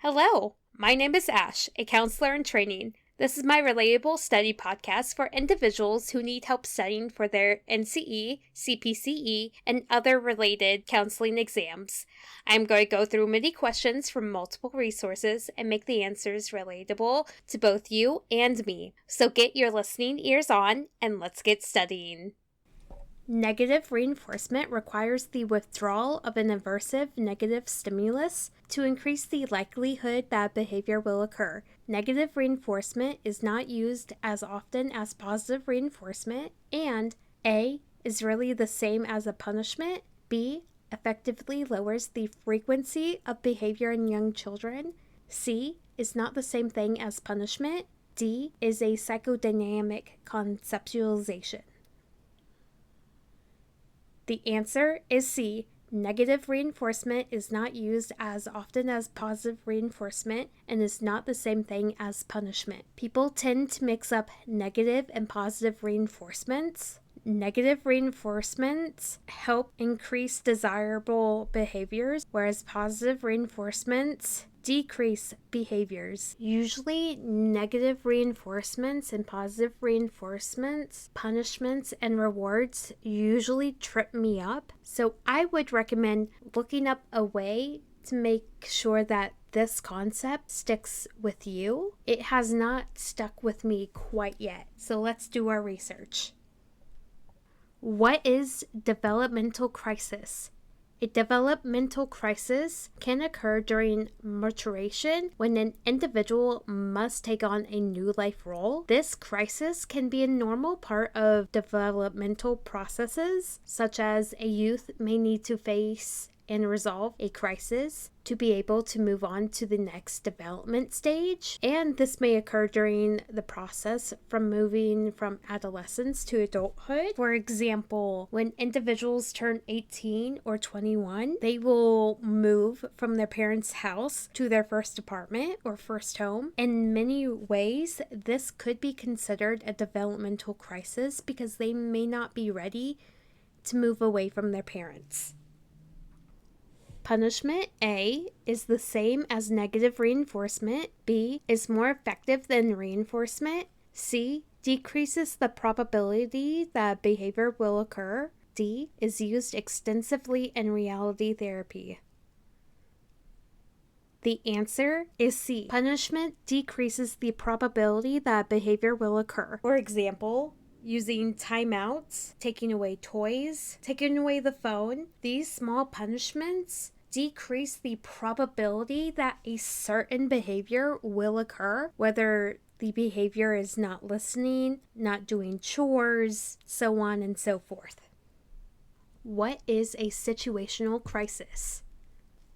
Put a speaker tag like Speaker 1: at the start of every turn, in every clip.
Speaker 1: Hello, my name is Ash, a counselor in training. This is my Relatable study podcast for individuals who need help studying for their NCE, CPCE, and other related counseling exams. I'm going to go through many questions from multiple resources and make the answers relatable to both you and me. So get your listening ears on and let's get studying. Negative reinforcement requires the withdrawal of an aversive negative stimulus to increase the likelihood that behavior will occur. Negative reinforcement is not used as often as positive reinforcement, and A is really the same as a punishment, B effectively lowers the frequency of behavior in young children, C is not the same thing as punishment, D is a psychodynamic conceptualization. The answer is C. Negative reinforcement is not used as often as positive reinforcement and is not the same thing as punishment. People tend to mix up negative and positive reinforcements. Negative reinforcements help increase desirable behaviors, whereas positive reinforcements decrease behaviors. Usually, negative reinforcements and positive reinforcements, punishments, and rewards usually trip me up. So I would recommend looking up a way to make sure that this concept sticks with you. It has not stuck with me quite yet. So let's do our research. What is developmental crisis? A developmental crisis can occur during maturation when an individual must take on a new life role. This crisis can be a normal part of developmental processes, such as a youth may need to face and resolve a crisis to be able to move on to the next development stage. And this may occur during the process from moving from adolescence to adulthood. For example, when individuals turn 18 or 21, they will move from their parents' house to their first apartment or first home. In many ways, this could be considered a developmental crisis because they may not be ready to move away from their parents. Punishment A is the same as negative reinforcement, B is more effective than reinforcement, C decreases the probability that behavior will occur, D is used extensively in reality therapy. The answer is C. Punishment decreases the probability that behavior will occur. For example, using timeouts, taking away toys, taking away the phone. These small punishments decrease the probability that a certain behavior will occur, whether the behavior is not listening, not doing chores, so on and so forth. What is a situational crisis?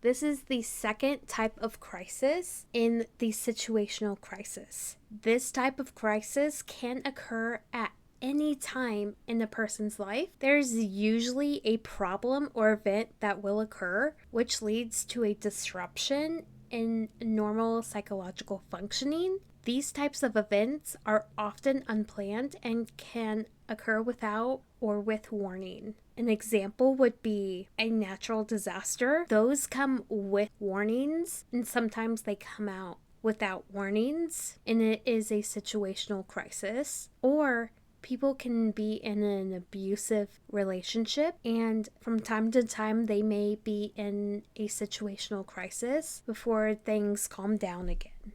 Speaker 1: This is the second type of crisis in the situational crisis. This type of crisis can occur at any time in a person's life. There's usually a problem or event that will occur, which leads to a disruption in normal psychological functioning. These types of events are often unplanned and can occur without or with warning. An example would be a natural disaster. Those come with warnings, and sometimes they come out without warnings, and it is a situational crisis. Or people can be in an abusive relationship, and from time to time they may be in a situational crisis before things calm down again.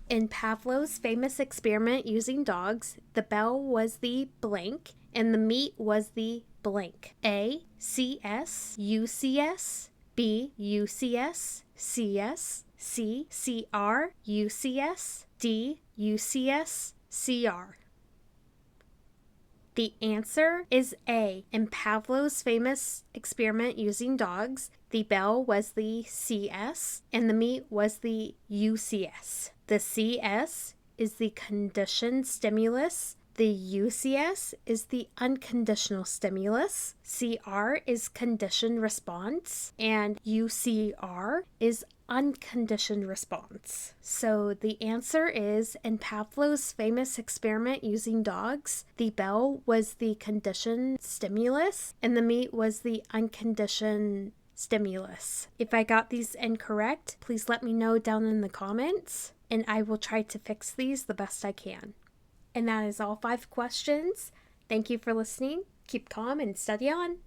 Speaker 1: In Pavlov's famous experiment using dogs, the bell was the blank and the meat was the blank. A, CS, UCS, B, UCS, CS, C, CR, UCS, D, UCS, CR. The answer is A. In Pavlov's famous experiment using dogs, the bell was the CS and the meat was the UCS. The CS is the conditioned stimulus. The UCS is the unconditional stimulus. CR is conditioned response. And UCR is unconditioned response. So the answer is, in Pavlov's famous experiment using dogs, the bell was the conditioned stimulus and the meat was the unconditioned stimulus. If I got these incorrect, please let me know down in the comments, and I will try to fix these the best I can. And that is all 5 questions. Thank you for listening. Keep calm and study on.